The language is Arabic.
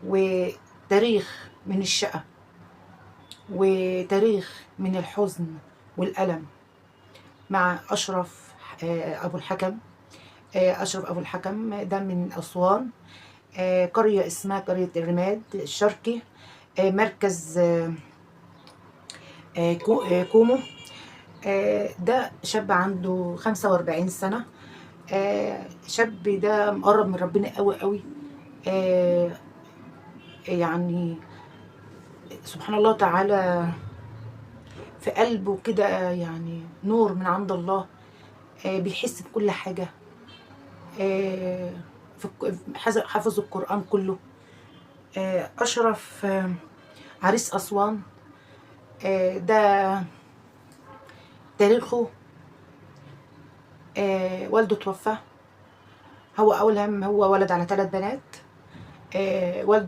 وتاريخ من الشقة، وتاريخ من الحزن والألم مع أشرف أبو الحكم. أشرف أبو الحكم ده من أسوان، قرية اسمها قرية الرماد الشرقي، مركز كومو. ده شاب عنده 45 سنة. شاب ده مقرب من ربنا قوي قوي. يعني سبحان الله تعالى في قلبه كده يعني نور من عند الله. بيحس بكل حاجة. حافظ القرآن كله. أشرف عريس أسوان. ده تاريخه والده توفى. هو أول هم هو ولد على 3 بنات. والده